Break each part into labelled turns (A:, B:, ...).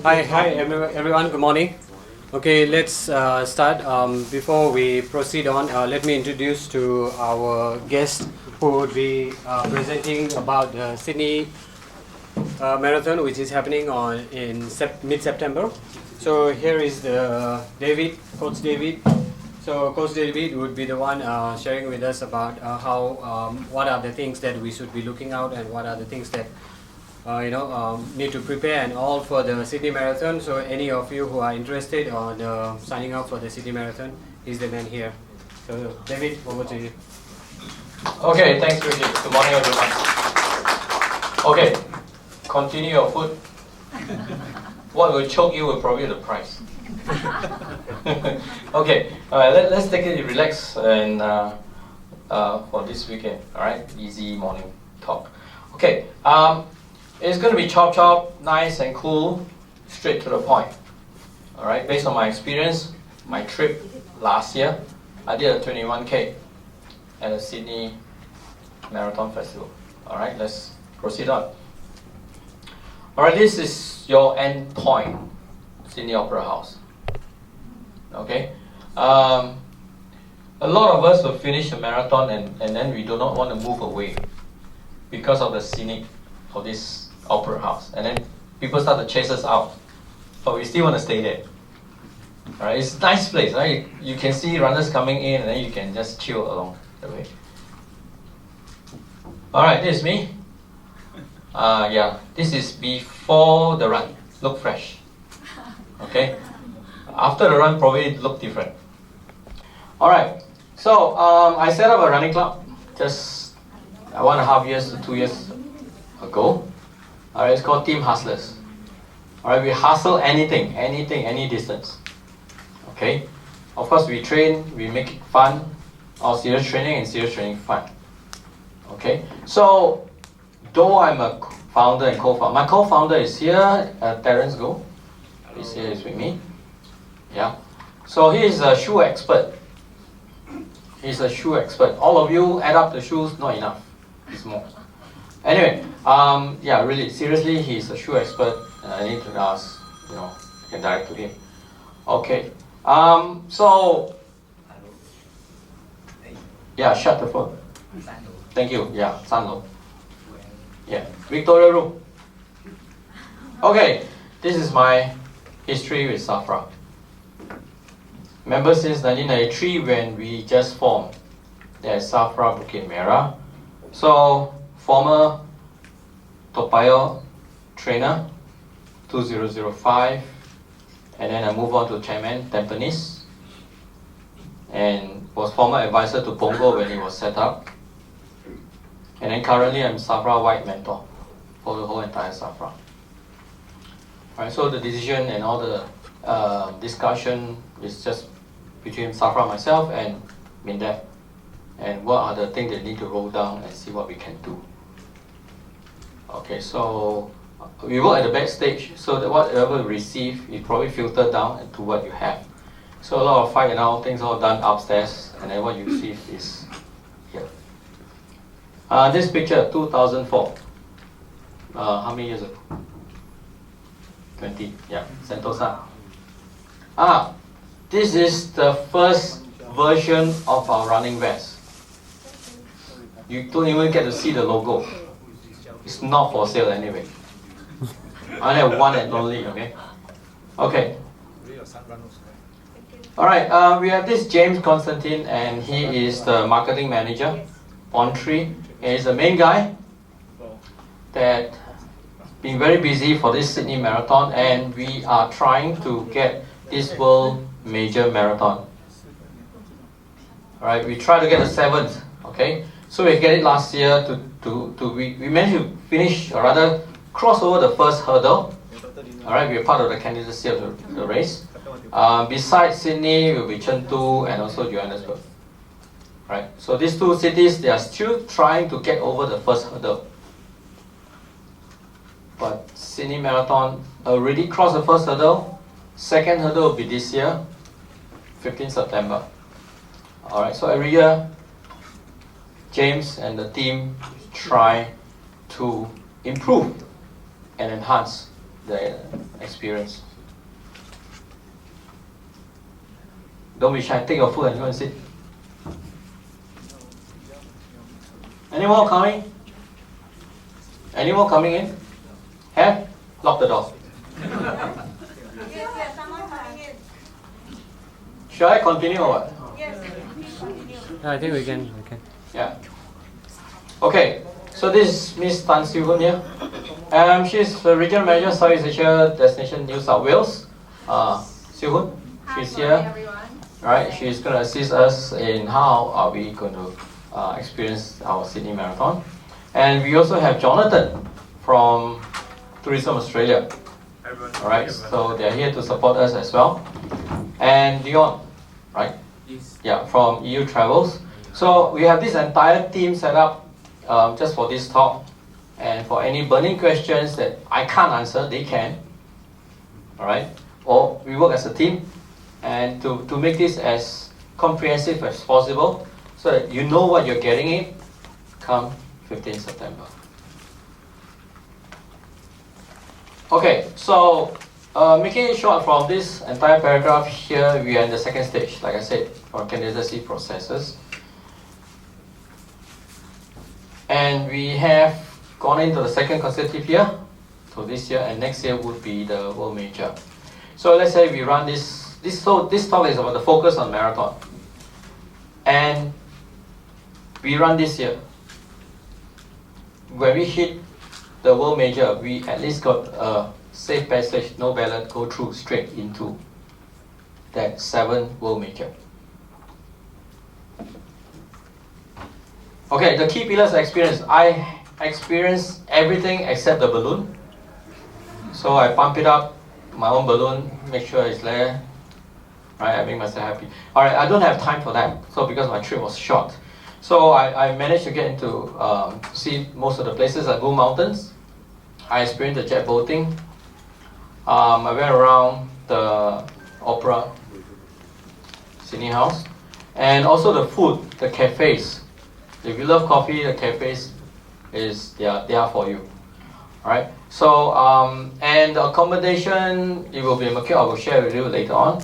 A: Everyone. Good morning. Okay, let's start. Before we proceed on, let me introduce to our guest who would be presenting about the Sydney Marathon, which is happening in mid-September. So here is Coach David. So Coach David would be the one sharing with us about what are the things that we should be looking out and what are the things that need to prepare and all for the Sydney Marathon. So any of you who are interested on signing up for the Sydney Marathon, is the man here. So David, over to you.
B: Okay, thanks Ricky. Good morning everyone. Okay, continue your food. What will choke you will probably be the price. Okay, alright, let's take it relax and for this weekend. Alright, easy morning talk. Okay, it's going to be chop, nice and cool, straight to the point. Alright, based on my experience, my trip last year, I did a 21K at the Sydney Marathon Festival. Alright, let's proceed on. Alright, this is your end point, Sydney Opera House. Okay, a lot of us will finish the marathon and then we do not want to move away because of the scenic of this Opera House, and then people start to chase us out, but we still want to stay there. Alright, it's a nice place, right? You can see runners coming in and then you can just chill along the way. Alright, this is me. This is before the run. Look fresh. Okay? After the run, probably look different. Alright, so I set up a running club just 1.5 years to 2 years ago. Alright, it's called Team Hustlers. Alright, we hustle anything, any distance. Okay? Of course, we train, we make it fun. Our serious training fun. Okay? So, though I'm a founder and co-founder, my co-founder is here, Terence Goh. He's here with me. Yeah. So he is a shoe expert. He's a shoe expert. All of you add up the shoes, not enough. It's more. Anyway, really, seriously, he's a shoe expert. I need to ask, you can direct to him. Okay. Shut the phone. Thank you. Yeah, Sanlo. Yeah, Victoria Room. Okay, this is my history with SAFRA. Remember since 1993 when we just formed, there's SAFRA Bukit Merah. So, former Toa Payoh trainer, 2005, and then I moved on to chairman, Tampines, and was former advisor to Punggol when it was set up. And then currently I'm SAFRA White Mentor for the whole entire SAFRA. Alright, so the decision and all the discussion is just between SAFRA, myself, and MINDEF. And what are the things that need to roll down and see what we can do. Okay, so we work at the backstage, so that whatever we receive is probably filtered down to what you have. So a lot of fight and all things all done upstairs, and then what you receive is here. This picture, 2004. How many years ago? 20, yeah, Sentosa. This is the first version of our running vest. You don't even get to see the logo. It's not for sale anyway. I only have one and only, okay? Okay. Alright, we have this James Constantine, and he is the marketing manager on Tree. He's the main guy that been very busy for this Sydney Marathon, and we are trying to get this world major marathon. Alright, we try to get the 7th, okay? So we get it last year we managed to finish, or rather cross over the first hurdle. Alright, we are part of the candidacy of the race. Besides Sydney will be Chengdu and also Johannesburg. Right, so these two cities, they are still trying to get over the first hurdle. But Sydney Marathon already crossed the first hurdle. Second hurdle will be this year, 15 September. Alright, so every year, James and the team try to improve and enhance the experience. Don't be shy. Take your food and go and sit. Any more coming? Any more coming in? Have? Lock the door.
C: Yes, someone coming in.
B: Shall I continue or what?
C: Yes, please continue.
A: I think we can.
B: Yeah. Okay. So this is Miss Tan Siu Hoon here. She's the regional manager Southeast Asia Destination New South Wales. Siu Hoon, she's here.
C: Everyone.
B: Right, she's going to assist us in how are we going to experience our Sydney Marathon. And we also have Jonathan from Tourism Australia. Alright, so they're here to support us as well. And Dion, right?
D: Yes.
B: Yeah, from EU Travels. So we have this entire team set up just for this talk. And for any burning questions that I can't answer, they can. Alright? Or we work as a team and to make this as comprehensive as possible so that you know what you're getting in come 15 September. Okay, so making it short from this entire paragraph here, we are in the second stage, like I said, for candidacy processes. And we have gone into the second consecutive year, so this year and next year would be the World Major. So let's say we run this talk is about the focus on marathon. And we run this year. When we hit the World Major, we at least got a safe passage, no ballot, go through straight into that 7 World Major. Okay, the key pillars of experience. I experienced everything except the balloon. So I pump it up, my own balloon, make sure it's there. Right, I make myself happy. Alright, I don't have time for that. So because my trip was short. So I managed to get into see most of the places like Blue Mountains. I experienced the jet boating. I went around the Opera Sydney House. And also the food, the cafes. If you love coffee, the cafes they are for you. Alright. So and the accommodation, it will be a market I will share with you later on.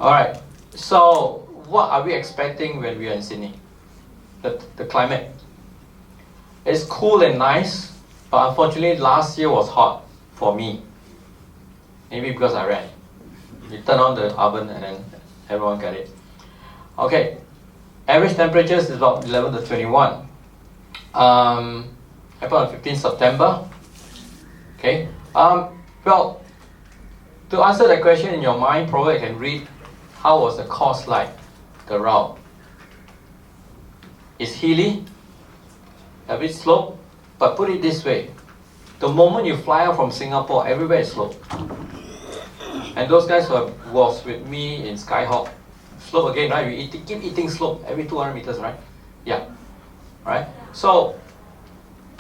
B: Alright. So what are we expecting when we are in Sydney? The climate. It's cool and nice, but unfortunately last year was hot for me. Maybe because I ran. You turn on the oven and then everyone got it. Okay. Average temperatures is about 11 to 21. Happened on 15 September. Okay. Well, to answer that question in your mind, probably you can read how was the course like, the route. It's hilly, a bit slope, but put it this way. The moment you fly out from Singapore, everywhere is slope. And those guys who was with me in Skyhawk, slope again, right? We keep eating slope every 200 meters, right? Yeah. Right? So,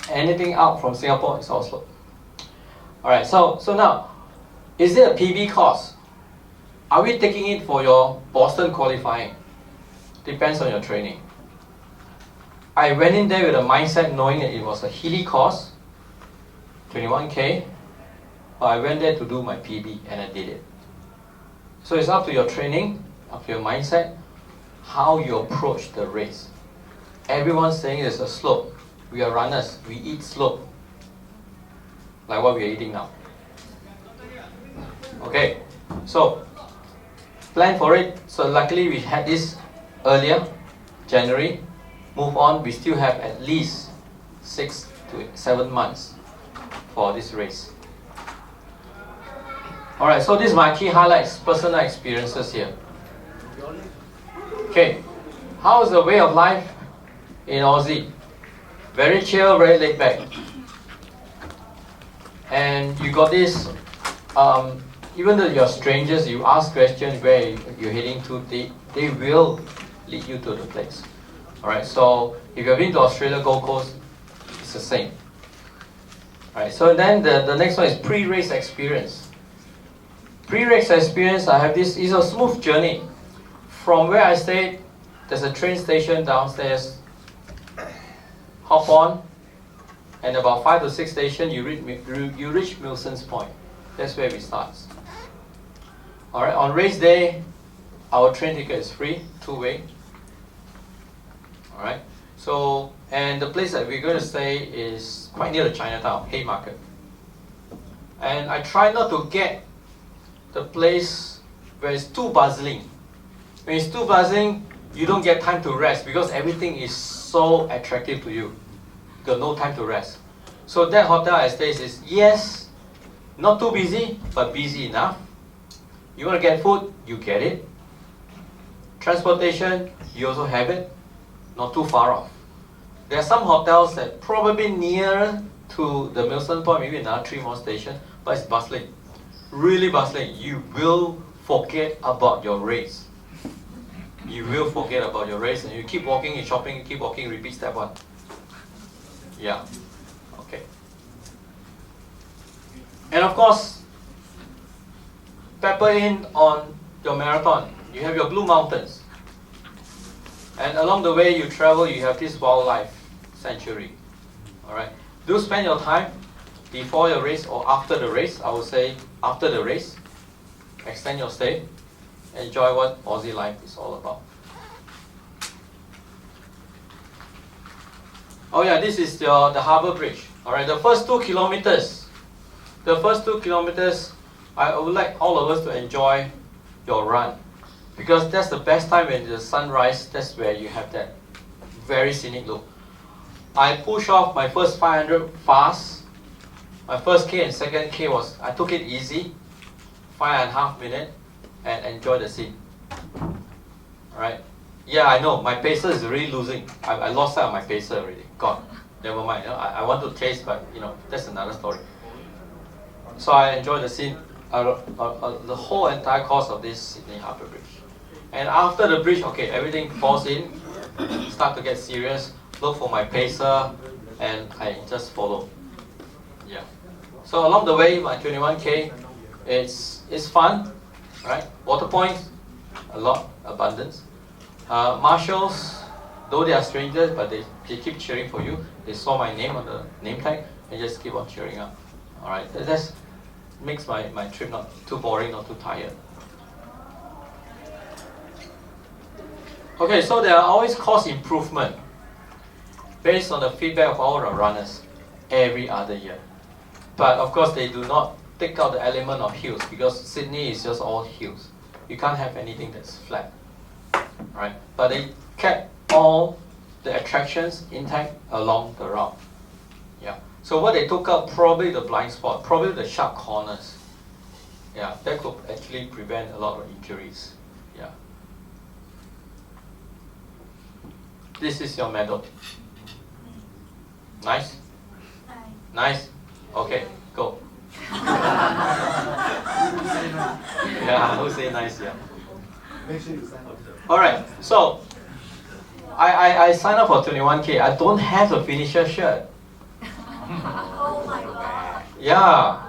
B: anything out from Singapore is all slope. Alright, so now, is it a PB course? Are we taking it for your Boston qualifying? Depends on your training. I went in there with a mindset knowing that it was a hilly course, 21K, but I went there to do my PB and I did it. So it's up to your training, up to your mindset, how you approach the race. Everyone's saying there's a slope. We are runners, we eat slope. Like what we are eating now. Okay, so plan for it. So luckily we had this earlier, January. Move on, we still have at least 6 to 7 months for this race. Alright, so these are my key highlights, personal experiences here. Okay, how is the way of life in Aussie? Very chill, very laid back. And you got this, even though you're strangers, you ask questions where you're heading to, they will lead you to the place. Alright, so if you've been to Australia, Gold Coast, it's the same. Alright, so then the next one is pre-race experience. Pre-race experience, I have this, is a smooth journey. From where I stayed, there's a train station downstairs. Hop on, and about 5 to 6 stations, you reach Milson's Point. That's where we start. All right. On race day, our train ticket is free, two-way. All right. So, and the place that we're going to stay is quite near the Chinatown, Haymarket. And I try not to get the place where it's too bustling. When it's too bustling, you don't get time to rest because everything is so attractive to you. You got no time to rest. So that hotel I stay is, yes, not too busy, but busy enough. You want to get food, you get it. Transportation, you also have it. Not too far off. There are some hotels that probably near to the Milson Point, maybe another 3 more stations, but it's bustling. Really bustling. You will forget about your race. You will forget about your race, and you keep walking and shopping, you keep walking, repeat step 1. Yeah. Okay. And of course, pepper in on your marathon. You have your Blue Mountains. And along the way you travel, you have this wildlife sanctuary. Alright. Do spend your time before your race or after the race. I would say after the race. Extend your stay. Enjoy what Aussie life is all about. Oh yeah, this is the Harbour Bridge. Alright, the first 2 kilometers. I would like all of us to enjoy your run. Because that's the best time when the sun rises, that's where you have that very scenic look. I push off my first 500 fast. My first K and second K I took it easy, 5.5 minutes, and enjoy the scene. Alright? Yeah, I know, my pacer is really losing. I lost sight of my pacer already. God, never mind. I want to taste, but that's another story. So I enjoy the scene, the whole entire course of this Sydney Harbour Bridge. And after the bridge, okay, everything falls in, start to get serious, look for my pacer, and I just follow. Yeah. So along the way, my 21K, it's fun, right? Water points, a lot, abundance. Marshals, though they are strangers, but they keep cheering for you. They saw my name on the name tag and just keep on cheering up. All right, that makes my trip not too boring, not too tired. Okay, so there are always course improvement based on the feedback of all the runners every other year. But of course, they do not take out the element of hills because Sydney is just all hills. You can't have anything that's flat, right? But they kept all the attractions intact along the route. Yeah. So what they took out, probably the blind spot, probably the sharp corners. Yeah, that could actually prevent a lot of injuries. Yeah. This is your medal. Nice? Nice? Okay, go. Yeah, who say nice? Yeah. Alright, so I signed up for 21K. I don't have a finisher shirt.
C: Oh my god.
B: Yeah.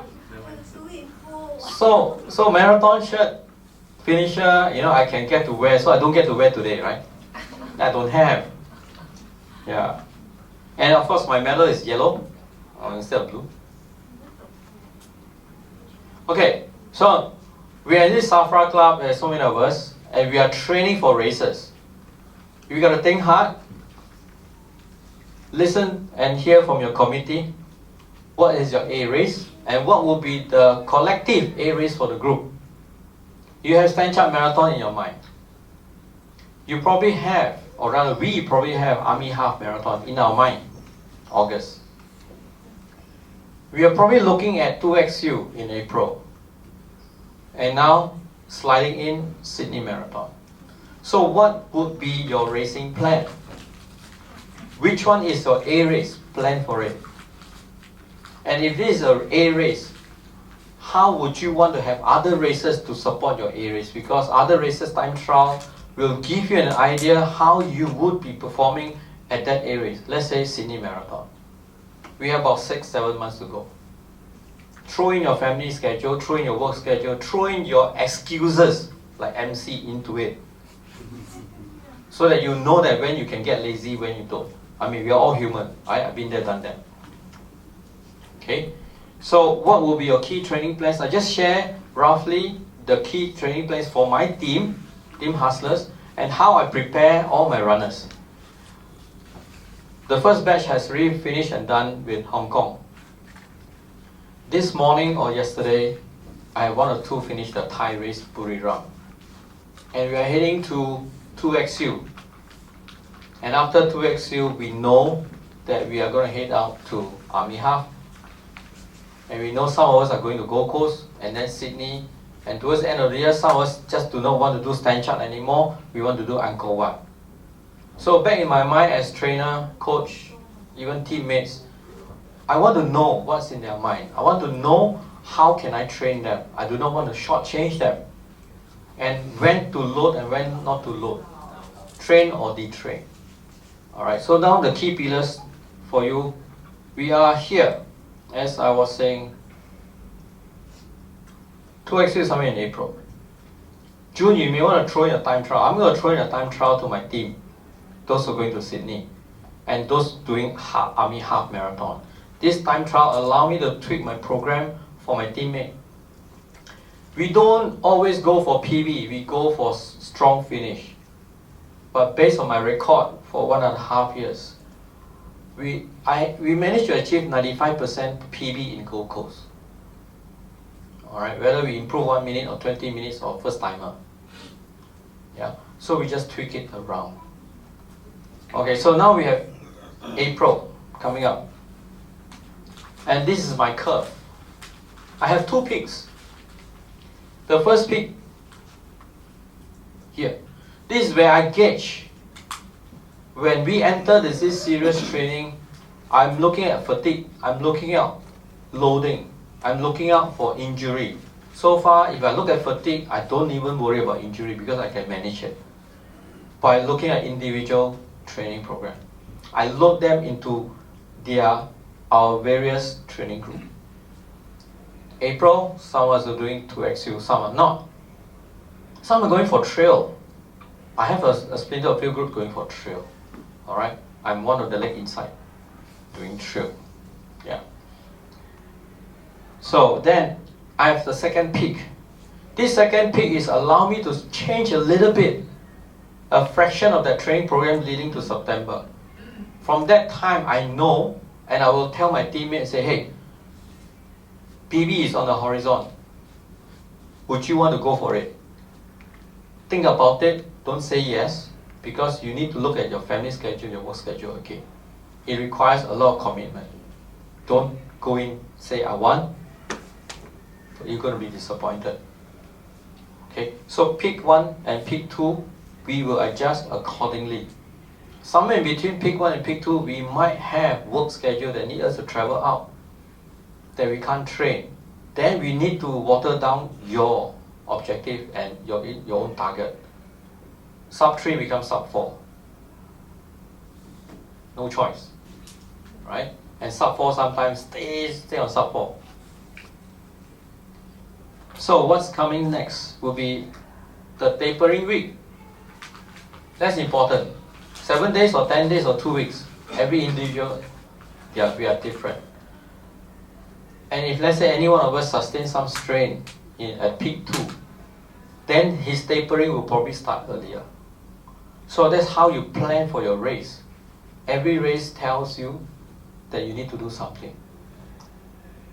B: So marathon shirt, finisher, I can get to wear. So I don't get to wear today, right? I don't have. Yeah. And of course my medal is yellow instead of blue. Okay, so we are in this Safra club, there's so many of us, and we are training for races. You got to think hard, listen and hear from your committee what is your A race and what will be the collective A race for the group. You have Stand Chart Marathon in your mind. You probably have, or rather we probably have Army Half Marathon in our mind, August. We are probably looking at 2XU in April. And now, sliding in Sydney Marathon. So what would be your racing plan? Which one is your A race? Plan for it. And if this is an A race, how would you want to have other races to support your A race? Because other races, time trial, will give you an idea how you would be performing at that A race. Let's say Sydney Marathon. We have about 6-7 months to go. Throw in your family schedule, throw in your work schedule, throw in your excuses like MC into it. So that you know that when you can get lazy, when you don't. I mean, we are all human. I've been there, done that. Okay, so what will be your key training plans? I just share roughly the key training plans for my team hustlers, and how I prepare all my runners. The first batch has already finished and done with Hong Kong. This morning or yesterday, I have 1 or 2 finished the Thai race Buriram. And we are heading to 2XU. And after 2XU, we know that we are going to head out to Army Half. And we know some of us are going to Gold Coast and then Sydney. And towards the end of the year, some of us just do not want to do stand chart anymore. We want to do Angkor Wat. So back in my mind as trainer, coach, even teammates, I want to know what's in their mind. I want to know how can I train them. I do not want to shortchange them. And when to load and when not to load. Train or detrain. Alright, so now the key pillars for you. We are here, as I was saying, 2XU is coming in April. June, you may want to throw in a time trial. I'm going to throw in a time trial to my team. Those who are going to Sydney. And those doing Army Half Marathon. This time trial allow me to tweak my program for my teammate. We don't always go for PB, we go for strong finish. But based on my record for 1.5 years, we managed to achieve 95% PB in Gold Coast. Alright, whether we improve 1 minute or 20 minutes or first timer. Yeah, so we just tweak it around. Okay, so now we have April coming up. And this is my curve. I have 2 peaks. The first peak here. This is where I gauge. When we enter this serious training, I'm looking at fatigue, I'm looking at loading, I'm looking out for injury. So far, if I look at fatigue, I don't even worry about injury because I can manage it. By looking at individual training program, I load them into our various training group. April, some of us are doing 2XU, some are not. Some are going for trail. I have a splinter of field group going for trail. Alright, I'm one of the leg inside doing trail. Yeah. So then I have the second peak. This second peak is allow me to change a little bit, a fraction of that training program leading to September. From that time I know, and I will tell my teammates, say, hey, PB is on the horizon. Would you want to go for it? Think about it, don't say yes, because you need to look at your family schedule, your work schedule again. It requires a lot of commitment. Don't go in, say I want, you're going to be disappointed. Okay, so peak 1 and peak 2, we will adjust accordingly. Somewhere in between peak 1 and peak 2, we might have work schedule that need us to travel out, that we can't train. Then we need to water down your objective and your own target. Sub 3 becomes sub 4. No choice. Right? And sub 4 sometimes stay on sub 4. So what's coming next will be the tapering week. That's important. 7 days or 10 days or 2 weeks. Every individual, yeah, we are different. And if let's say any one of us sustains some strain at peak 2, then his tapering will probably start earlier. So that's how you plan for your race. Every race tells you that you need to do something.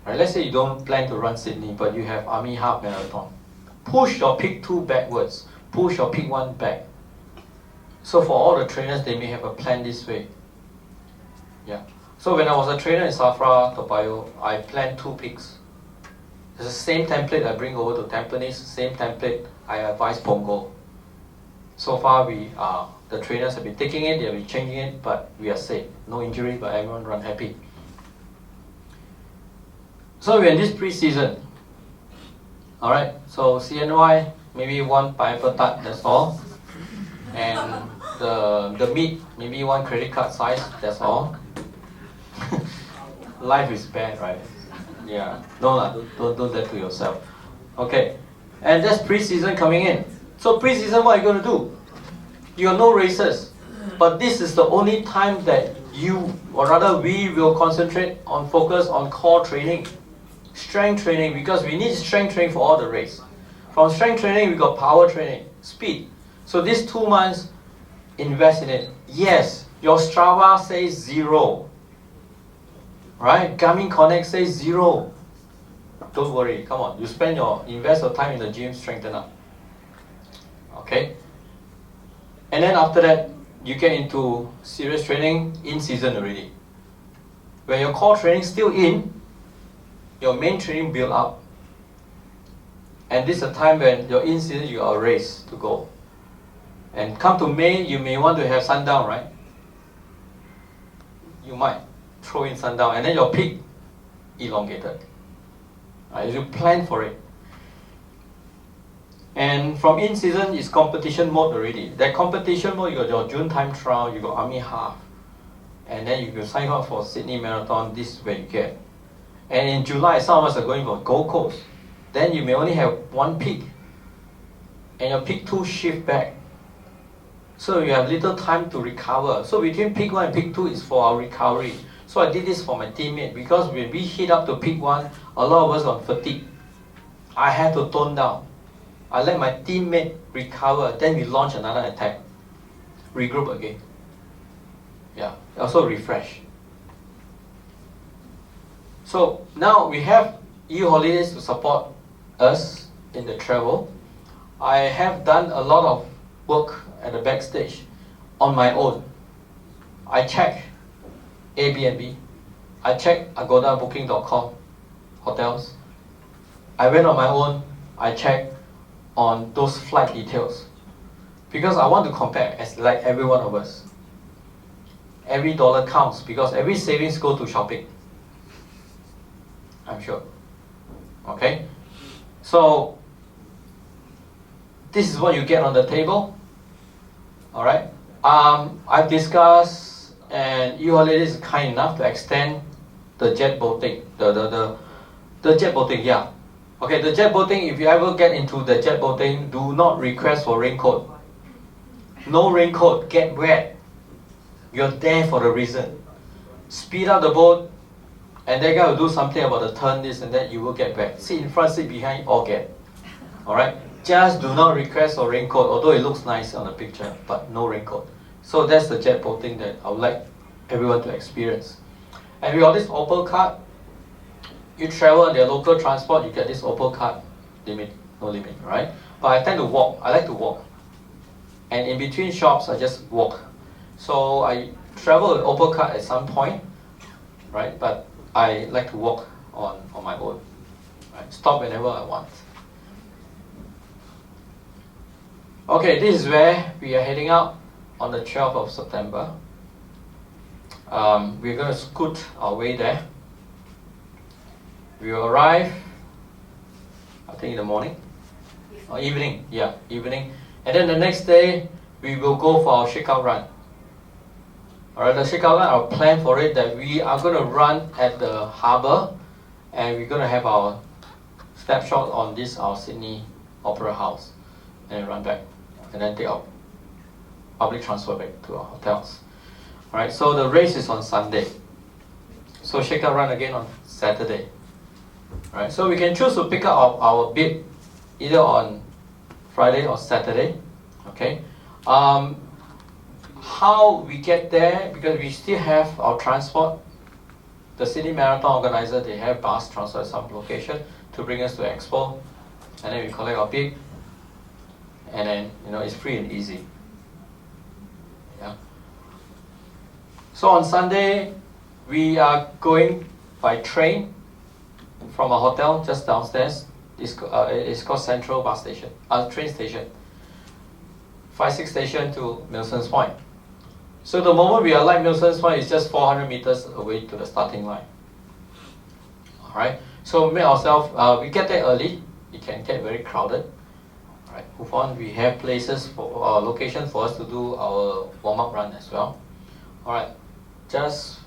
B: Right, let's say you don't plan to run Sydney, but you have Army Half Marathon. Push your peak 2 backwards. Push your peak 1 back. So for all the trainers, they may have a plan this way. Yeah. So when I was a trainer in Safra, Toa Payoh, I planned 2 peaks. It's the same template I bring over to Tampines, same template I advise Punggol. So far, the trainers have been taking it, they have been changing it, but we are safe. No injury, but everyone run happy. So we're in this pre-season. Alright, so CNY, maybe 1 pineapple tart, that's all. And the meat, maybe 1 credit card size, that's all. Life is bad, right? Yeah, don't do that to yourself. Okay, and that's pre-season coming in. So pre-season, what are you going to do? You have no races, but this is the only time that or rather we will concentrate on focus on core training, strength training, because we need strength training for all the race. From strength training, we got power training, speed. So these 2 months, invest in it. Yes, your Strava says 0. Right? Garmin Connect says 0. Don't worry, come on. Invest your time in the gym, strengthen up. Okay? And then after that, you get into serious training in season already. When your core training still in, your main training build up. And this is a time when you're in season, you are a race to go. And come to May, you may want to have sundown, right? You might throw in sundown, and then your peak elongated. Right? You plan for it. And from in season is competition mode already. That competition mode, you got your June time trial, you got Army half, and then you can sign up for Sydney Marathon. This is where you get. And in July, some of us are going for Gold Coast. Then you may only have one peak, and your peak 2 shift back. So you have little time to recover. So between peak 1 and peak 2 is for our recovery. So I did this for my teammate, because when we hit up to peak 1, a lot of us on fatigue. I had to tone down. I let my teammate recover, then we launch another attack. Regroup again. Yeah, also refresh. So now we have EU holidays to support us in the travel. I have done a lot of work at the backstage on my own. I check Airbnb, I check agodabooking.com hotels. I went on my own, I checked on those flight details, because I want to compare as like every one of us. Every dollar counts, because every savings go to shopping, I'm sure. Okay, so this is what you get on the table. All right, I've discussed, and eHolidays is kind enough to extend the jet boating, the jet boating, yeah. Okay, the jet boating, if you ever get into the jet boating, do not request for raincoat. No raincoat, get wet. You're there for a reason. Speed up the boat, and that guy will do something about the turn, this and that, you will get wet. Sit in front, sit behind, all get. Alright? Just do not request for raincoat, although it looks nice on the picture, but no raincoat. So that's the jet boating that I would like everyone to experience. And we got this Opal card. You travel on their local transport, you get this Opal card, limit, no limit, right? But I tend to walk, I like to walk. And in between shops, I just walk. So I travel with Opal card at some point, right? But I like to walk on my own, right? Stop whenever I want. Okay, this is where we are heading out on the 12th of September. We're going to scoot our way there. We will arrive, I think in the morning, or evening, yeah, evening. And then the next day, we will go for our shakeout run. Alright, the shakeout run, I'll plan for it that we are going to run at the harbour, and we're going to have our snapshot on this, our Sydney Opera House, and run back, and then take our public transport back to our hotels. Alright, so the race is on Sunday. So shakeout run again on Saturday. Right, so we can choose to pick up our bib either on Friday or Saturday. Okay, how we get there, because we still have our transport. The Sydney Marathon organizer, they have bus transport at some location to bring us to Expo, and then we collect our bib, and then it's free and easy. Yeah. So on Sunday, we are going by train from a hotel just downstairs. It's called Central Bus Station, train station. 5-6 station to Milson's Point. So the moment we alight Milson's Point is just 400 meters away to the starting line. Alright, so make ourselves, we get there early. It can get very crowded. Alright, move on. We have places for location for us to do our warm-up run as well. Alright, just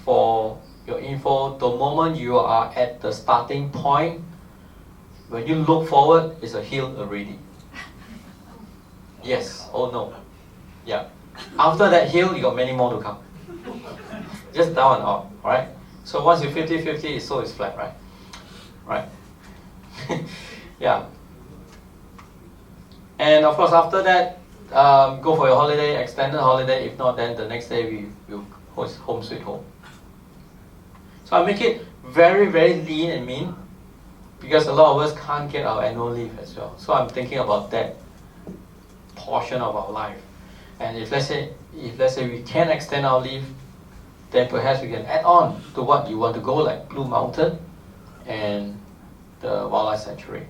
B: for your info, the moment you are at the starting point, when you look forward, it's a hill already. Yes, oh no. Yeah. After that hill, you got many more to come. Just down and up, alright? So once you 50-50, so it's flat, right? Right. Yeah. And of course, after that, go for your holiday, extended holiday. If not, then the next day we will host home sweet home. So I make it very, very lean and mean because a lot of us can't get our annual leave as well. So I'm thinking about that portion of our life. And if let's say we can extend our leave, then perhaps we can add on to what you want to go, like Blue Mountain and the Wildlife Sanctuary.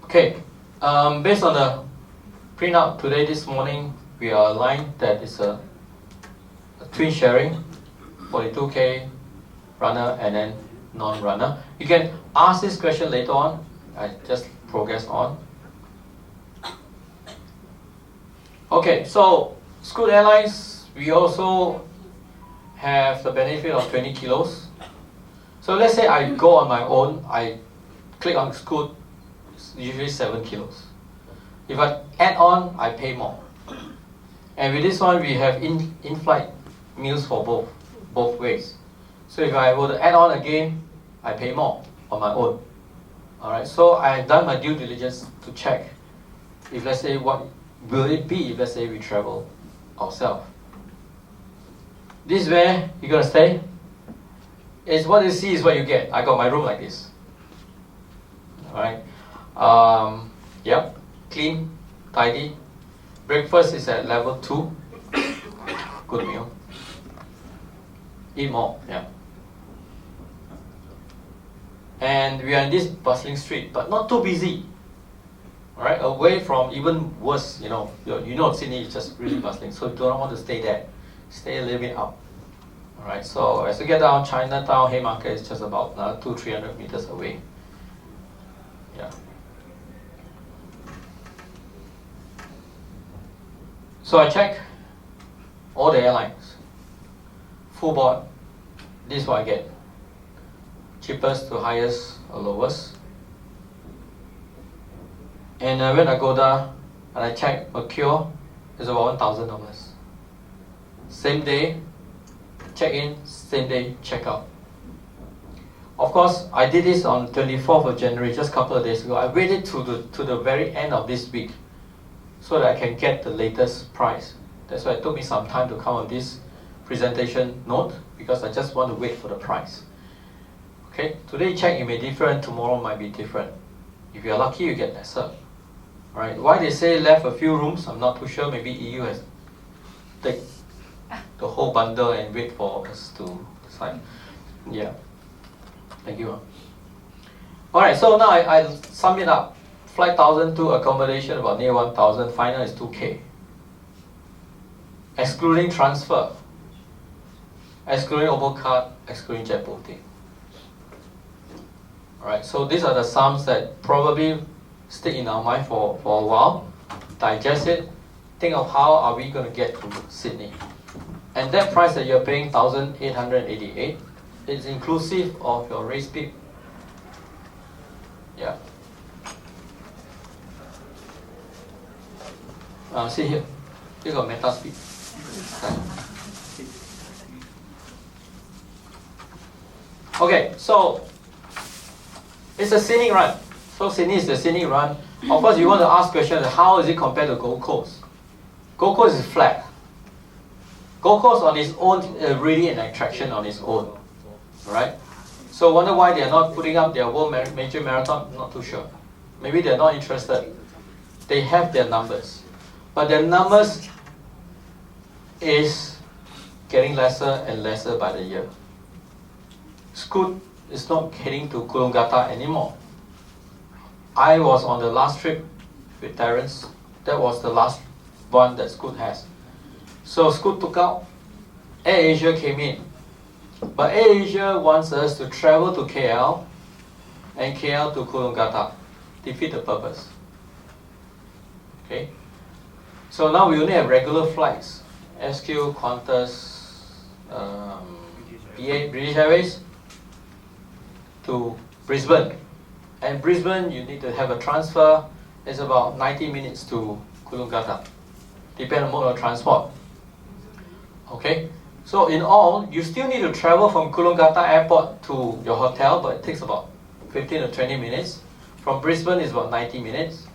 B: Okay, based on the printout today, this morning, we are aligned that it's a twin sharing, 42K runner and then non-runner. You can ask this question later on. I just progress on. Okay, so Scoot Airlines, we also have the benefit of 20 kilos. So let's say I go on my own, I click on Scoot, it's usually 7 kilos. If I add on, I pay more. And with this one, we have in-flight meals for both ways. So if I were to add on again, I pay more on my own. Alright, so I have done my due diligence to check if let's say what will it be if let's say we travel ourselves. This is where you're gonna stay. It's what you see is what you get. I got my room like this. Alright. Yep. Clean, tidy. Breakfast is at level 2. Good meal. Eat more, yeah. And we are in this bustling street, but not too busy. Alright, away from even worse, Sydney is just really bustling, so you don't want to stay there. Stay a little bit up. Alright, so as you get down, Chinatown, Haymarket is just about 200-300 meters away. Yeah. So I check all the airlines. Full board, this is what I get. Cheapest to highest or lowest. And when I go there and I check Mercure, it's about $1,000. Same day, check in, same day, check out. Of course, I did this on 24th of January, just a couple of days ago. I waited to the very end of this week so that I can get the latest price. That's why it took me some time to come on this presentation note because I just want to wait for the price. Okay, today check it may be different, tomorrow might be different. If you're lucky, you get lesser. Right? Why they say left a few rooms, I'm not too sure. Maybe EU has take the whole bundle and wait for us to decide. Yeah. Thank you. Alright, so now I sum it up. Flight 1,002, accommodation about near 1,000, final is 2K. Excluding transfer, excluding overcard, excluding jet bolting. Alright, so these are the sums that probably stick in our mind for a while. Digest it, think of how are we going to get to Sydney. And that price that you're paying, 1,888, is inclusive of your race bib. Yeah. See here, you got meta speed. Okay, so it's a scenic run. So Sydney is the scenic run. Of course, you want to ask questions, how is it compared to Gold Coast? Gold Coast is flat. Gold Coast on its own is really an attraction on its own. Right? So wonder why they are not putting up their World Major Marathon? Not too sure. Maybe they're not interested. They have their numbers. But their numbers is getting lesser and lesser by the year. Scoot is not heading to Coolangatta anymore. I was on the last trip with Terence. That was the last one that Scoot has. So Scoot took out. AirAsia came in. But AirAsia wants us to travel to KL and KL to Coolangatta. Defeat the purpose. Okay? So now we only have regular flights. SQ, Qantas, BA, British Airways to Brisbane. And Brisbane, you need to have a transfer. It's about 90 minutes to Coolangatta. Depending on mode of transport. So in all, you still need to travel from Coolangatta Airport to your hotel, but it takes about 15 to 20 minutes. From Brisbane is about 90 minutes.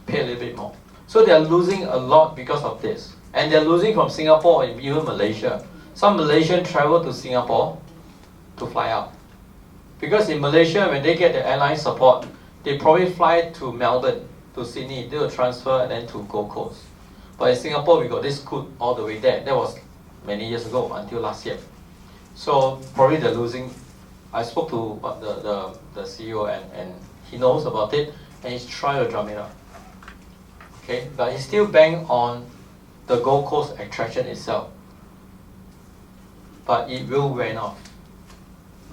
B: Pay a little bit more. So they're losing a lot because of this. And they're losing from Singapore and even Malaysia. Some Malaysians travel to Singapore to fly out. Because in Malaysia, when they get the airline support, they probably fly to Melbourne, to Sydney, do a transfer, and then to Gold Coast. But in Singapore, we got this scoot all the way there. That was many years ago, until last year. So probably they're losing. I spoke to the CEO and he knows about it, and he's trying to drum it up. Okay, but he's still bang on the Gold Coast attraction itself. But it will wear off,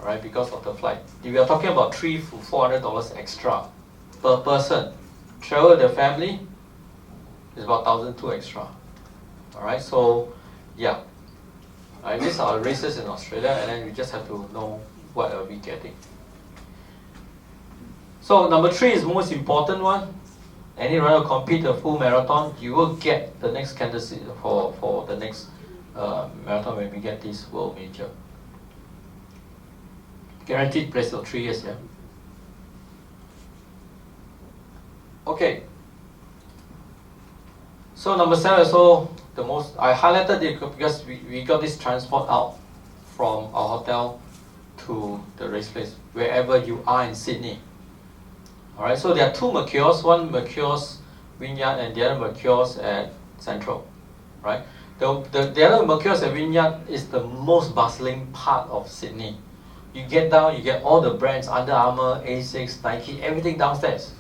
B: right, because of the flight. We are talking about $300 to $400 extra per person. Travel with the family is about $1,200 extra. All right, so yeah. All right, these are races in Australia, and then you just have to know what are we getting. So number 3 is the most important one. Any runner compete a full marathon, you will get the next candidacy for the next marathon when we get this world major. Guaranteed place for 3 years, yeah. Okay. So number 7 also the most, I highlighted it because we got this transport out from our hotel to the race place, wherever you are in Sydney. Alright, so there are 2 Mercures, one Mercures Vineyard and the other Mercures at Central. Right? The other Mercures at Vineyard is the most bustling part of Sydney. You get down, you get all the brands, Under Armour, Asics, Nike, everything downstairs.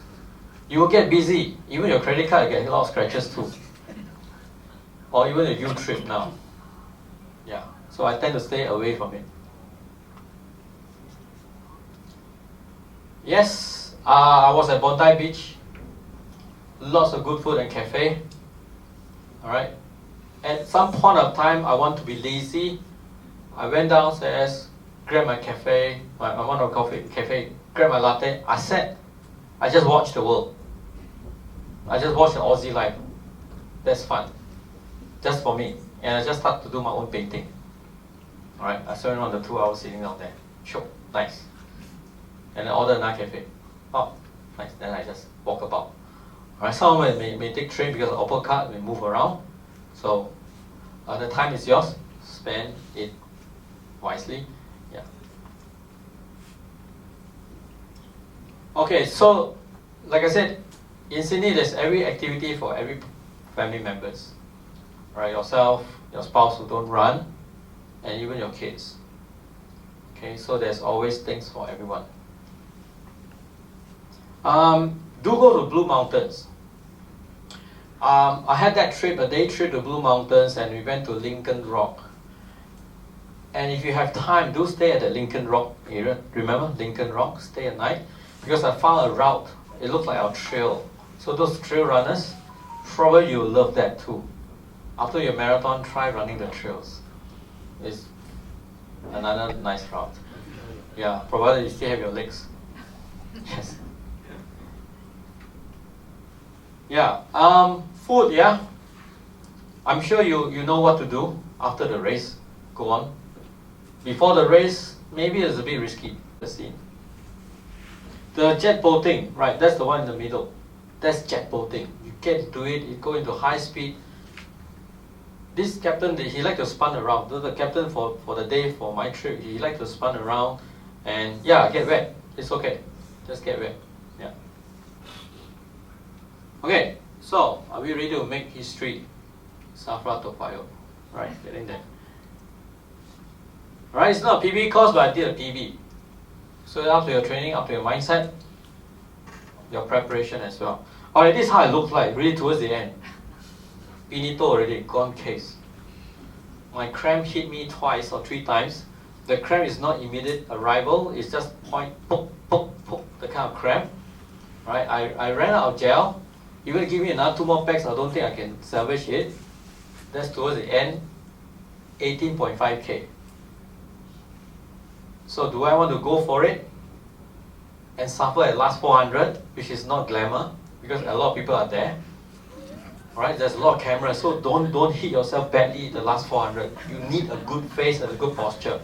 B: You will get busy. Even your credit card will get a lot of scratches too. Or even a U-trip now. Yeah, so I tend to stay away from it. Yes, I was at Bondi Beach. Lots of good food and cafe. Alright. At some point of time, I want to be lazy. I went downstairs, grabbed my cafe, grabbed my latte. I sat. I just watched the world. I just watched the Aussie life. That's fun. Just for me. And I just start to do my own painting. Alright, I spent around the 2 hours sitting down there. Sure, nice. And then order another cafe. Oh, nice. Then I just walk about. Alright, some may take train because of Opal card, may move around. So the time is yours. Spend it wisely. Yeah. Okay, so like I said, in Sydney there's every activity for every family members. Right, yourself, your spouse who don't run, and even your kids. Okay, so there's always things for everyone. Do go to Blue Mountains. I had that trip, a day trip to Blue Mountains, and we went to Lincoln Rock. And if you have time, do stay at the Lincoln Rock area. Remember Lincoln Rock? Stay at night. Because I found a route. It looks like our trail. So those trail runners, probably you'll love that too. After your marathon, try running the trails. It's another nice route. Yeah, provided you still have your legs. Yes. Yeah. Food, yeah. I'm sure you know what to do after the race. Go on. Before the race, maybe it's a bit risky. The scene. The jet boating, right? That's the one in the middle. That's jet boating. You get to it. You go into high speed. This captain, he liked to spun around. The captain for the day for my trip, he liked to spun around, and yeah, get wet. It's okay. Just get wet. Yeah. Okay. So, are we ready to make history? SAFRA Toa Payoh. Right, getting there. Alright, it's not a PB course, but I did a PB. So up to your training, up to your mindset, your preparation as well. Alright, this is how it looks like, really towards the end. Finito already, gone case. My cramp hit me twice or 3 times. The cramp is not immediate arrival, it's just point, poke, poke, poke, the kind of cramp. Right, I ran out of gel. You're going to give me another 2 more packs, I don't think I can salvage it. That's towards the end, 18.5k. So do I want to go for it and suffer at last 400, which is not glamour, because a lot of people are there. Alright, there's a lot of cameras, so don't hit yourself badly the last 400. You need a good face and a good posture.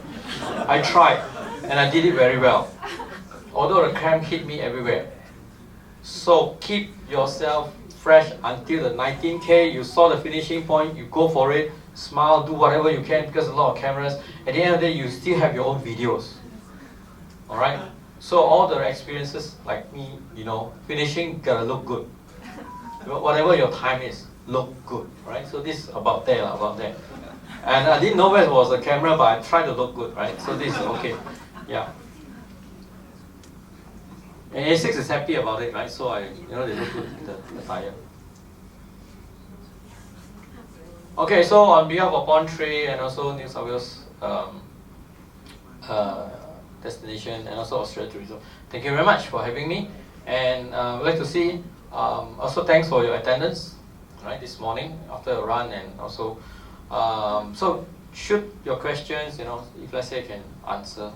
B: I tried, and I did it very well. Although the cramp hit me everywhere. So keep yourself fresh until the 19K. You saw the finishing point, you go for it, smile, do whatever you can because a lot of cameras. At the end of the day, you still have your own videos. Alright? So all the experiences like me, finishing gotta look good. Whatever your time is, look good, right? So this is about there. And I didn't know where was the camera, but I tried to look good, right? So this is okay, yeah. And A6 is happy about it, right? So they look good in the tire. Okay, so on behalf of Pond 3 and also New South Wales destination and also Australia Tourism, thank you very much for having me. And we'd like to see. Also, thanks for your attendance, right, this morning after a run, and also, so shoot your questions. If let's say I can answer.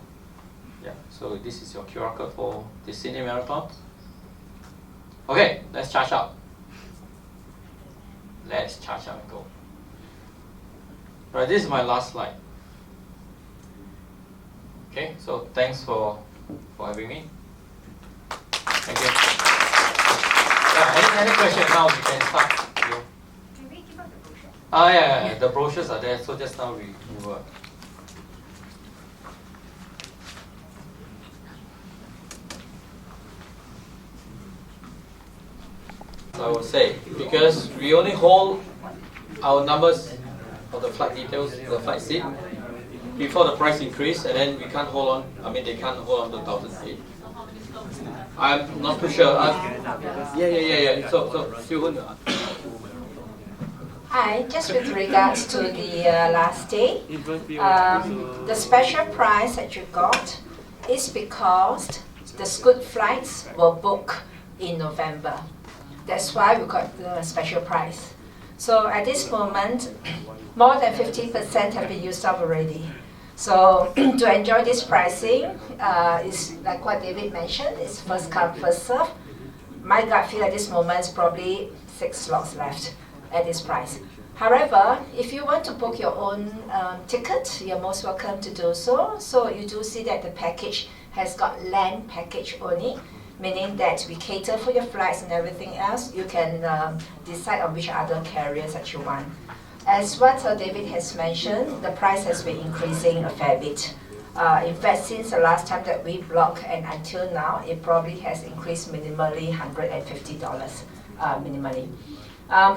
B: Yeah. So this is your QR code for the Sydney Marathon. Okay, let's charge up. Let's charge up and go. Right, this is my last slide. Okay, so thanks for having me. Thank you. Any question now, you can start.
C: Can we give up the brochure?
B: Yeah, the brochures are there, so just now we were. So I would say, because we only hold our numbers of the flight details, the flight seat, before the price increase, and then we can't hold on, they can't hold on to 1,008. I'm not too sure. Yeah. So Siu-Hun.
D: Hi, just with regards to the last day, the special price that you got is because the Scoot flights were booked in November. That's why we got the special price. So at this moment, more than 50% have been used up already. So to enjoy this pricing, is like what David mentioned, it's first come, first serve. My gut feel at this moment is probably 6 slots left at this price. However, if you want to book your own ticket, you're most welcome to do so. So you do see that the package has got land package only, meaning that we cater for your flights and everything else. You can decide on which other carriers that you want. As what David has mentioned, the price has been increasing a fair bit. In fact, since the last time that we blocked and until now, it probably has increased minimally $150 minimally.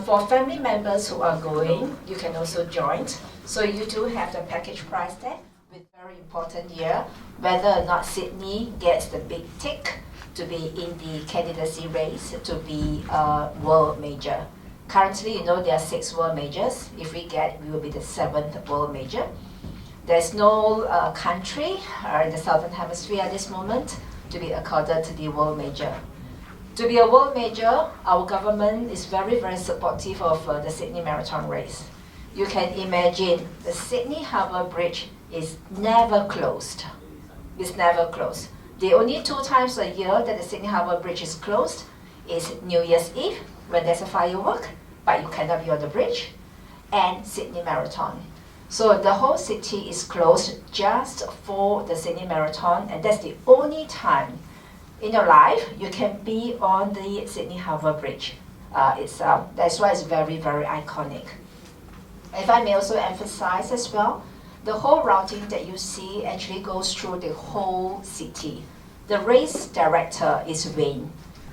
D: For family members who are going, you can also join. So you do have the package price there, with very important here, whether or not Sydney gets the big tick to be in the candidacy race to be a world major. Currently, there are 6 world majors. If we will be the 7th world major. There's no country in the Southern Hemisphere at this moment to be accorded to the world major. To be a world major, our government is very, very supportive of the Sydney Marathon race. You can imagine the Sydney Harbour Bridge is never closed. It's never closed. The only 2 times a year that the Sydney Harbour Bridge is closed is New Year's Eve, when there's a firework, but you cannot be on the bridge, and Sydney Marathon. So the whole city is closed just for the Sydney Marathon, and that's the only time in your life you can be on the Sydney Harbour Bridge. That's why it's very, very iconic. If I may also emphasize as well, the whole routing that you see actually goes through the whole city. The race director is Wayne.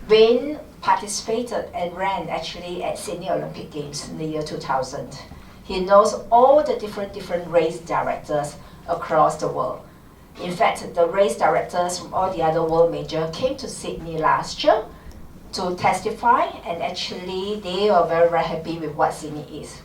D: Wayne participated and ran actually at Sydney Olympic Games in the year 2000. He knows all the different race directors across the world. In fact, the race directors from all the other world majors came to Sydney last year to testify, and actually they are very, very happy with what Sydney is.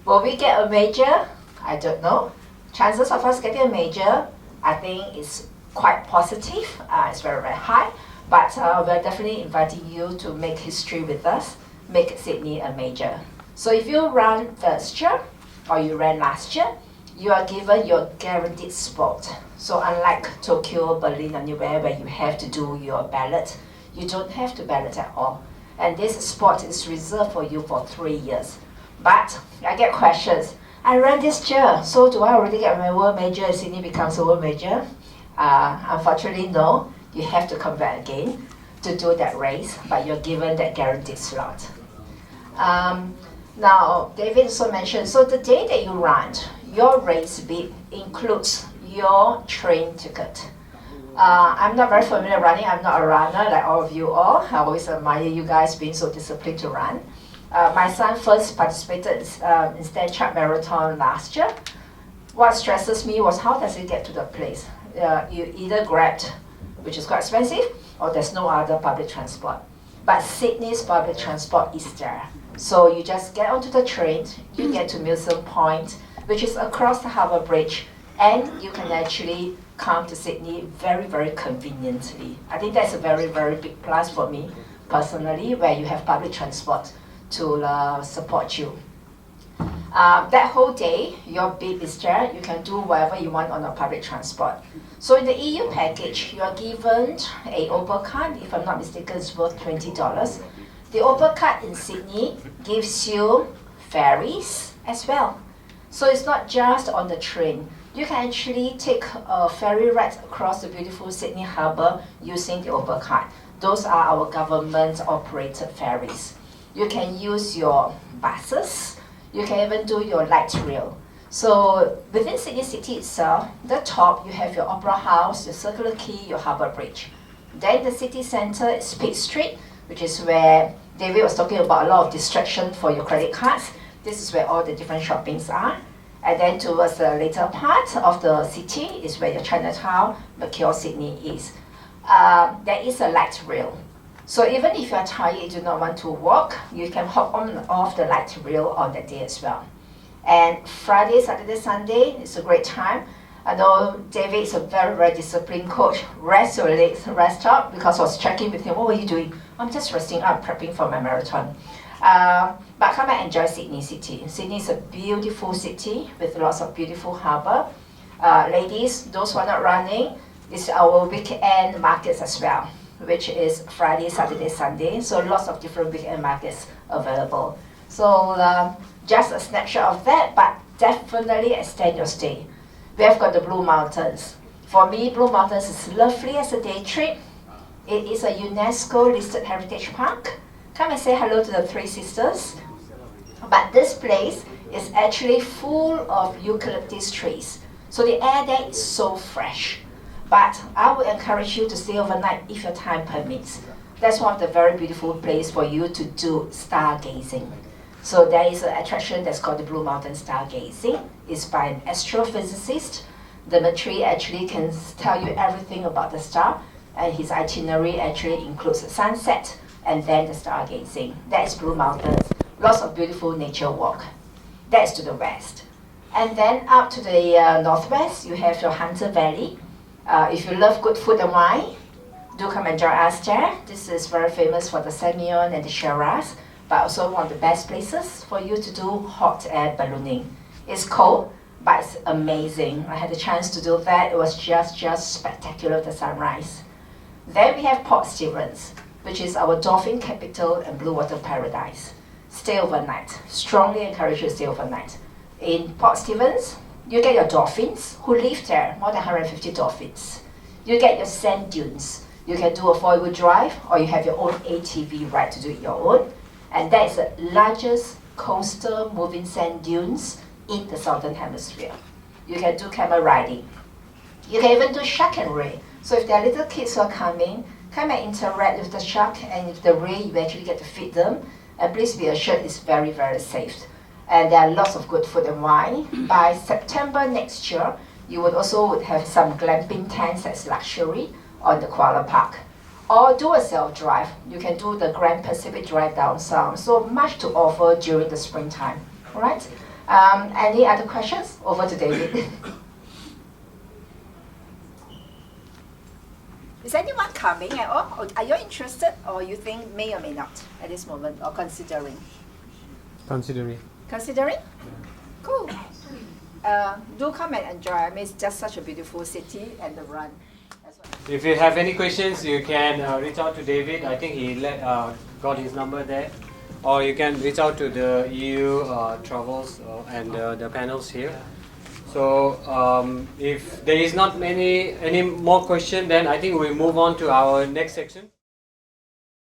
D: Will we get a major? I don't know. Chances of us getting a major, I think, is quite positive. It's very, very high. But we're definitely inviting you to make history with us, make Sydney a major. So if you run first year, or you ran last year, you are given your guaranteed spot. So unlike Tokyo, Berlin, anywhere where you have to do your ballot, you don't have to ballot at all. And this spot is reserved for you for 3 years. But I get questions. I ran this year, so do I already get my world major and Sydney becomes a world major? Unfortunately, no. You have to come back again to do that race, but you're given that guaranteed slot. Now, David also mentioned, so the day that you run, your race bid includes your train ticket. I'm not very familiar running. I'm not a runner like all of you all. I always admire you guys being so disciplined to run. My son first participated in Stand Chart Marathon last year. What stresses me was how does he get to the place? You either grabbed, which is quite expensive, or there's no other public transport. But Sydney's public transport is there. So you just get onto the train, you get to Milsom Point, which is across the Harbour Bridge, and you can actually come to Sydney very, very conveniently. I think that's a very, very big plus for me personally, where you have public transport to support you. That whole day, your bib is there. You can do whatever you want on the public transport. So in the EU package, you are given a Opal card. If I'm not mistaken, it's worth $20. The Opal card in Sydney gives you ferries as well. So it's not just on the train. You can actually take a ferry ride across the beautiful Sydney Harbour using the Opal card. Those are our government-operated ferries. You can use your buses. You can even do your light rail. So within Sydney City itself, the top you have your Opera House, your Circular Quay, your Harbour Bridge. Then the city centre is Pitt Street, which is where David was talking about a lot of distraction for your credit cards. This is where all the different shoppings are. And then towards the later part of the city is where your Chinatown, Mercure, Sydney is. There is a light rail. So even if you're tired, you do not want to walk, you can hop on and off the light rail on that day as well. And Friday, Saturday, Sunday is a great time. I know David is a very, very disciplined coach. Rest your legs, rest up, because I was checking with him, what were you doing? I'm just resting up, prepping for my marathon. But come and enjoy Sydney City. Sydney is a beautiful city with lots of beautiful harbour. Ladies, those who are not running, it's our weekend markets as well, which is Friday, Saturday, Sunday. So lots of different weekend markets available. So just a snapshot of that, but definitely extend your stay. We have got the Blue Mountains. For me, Blue Mountains is lovely as a day trip. It is a UNESCO listed heritage park. Come and say hello to the Three Sisters. But this place is actually full of eucalyptus trees. So the air there is so fresh. But I would encourage you to stay overnight if your time permits. That's one of the very beautiful places for you to do stargazing. So there is an attraction that's called the Blue Mountain Stargazing. It's by an astrophysicist. Dmitry actually can tell you everything about the star, and his itinerary actually includes the sunset and then the stargazing. That's Blue Mountains. Lots of beautiful nature walk. That's to the west. And then up to the northwest, you have your Hunter Valley. If you love good food and wine, do come and join us there. This is very famous for the Semillon and the Shiraz, but also one of the best places for you to do hot air ballooning. It's cold, but it's amazing. I had the chance to do that. It was just spectacular with the sunrise. Then we have Port Stephens, which is our dolphin capital and blue water paradise. Stay overnight. Strongly encourage you to stay overnight. In Port Stephens, you get your dolphins who live there, more than 150 dolphins. You get your sand dunes. You can do a 4-wheel drive, or you have your own ATV ride to do it your own. And that is the largest coastal moving sand dunes in the Southern Hemisphere. You can do camel riding. You can even do shark and ray. So if there are little kids who are coming, come and interact with the shark, and if the ray, you actually get to feed them. And please be assured it's very, very safe. And there are lots of good food and wine. By September next year, you would have some glamping tents as luxury on the Koala Park. Or do a self-drive. You can do the Grand Pacific Drive down south. So much to offer during the springtime. All right? Any other questions? Over to David. Is anyone coming at all? Or are you interested, or you think may or may not at this moment, or considering?
A: Considering.
D: Considering? Cool. Do come and enjoy. I mean, it's just such a beautiful city, and the run.
A: If you have any questions, you can reach out to David. I think he got his number there, or you can reach out to the EU travels and the panels here. So if there is not any more question, then I think we move on to our next section.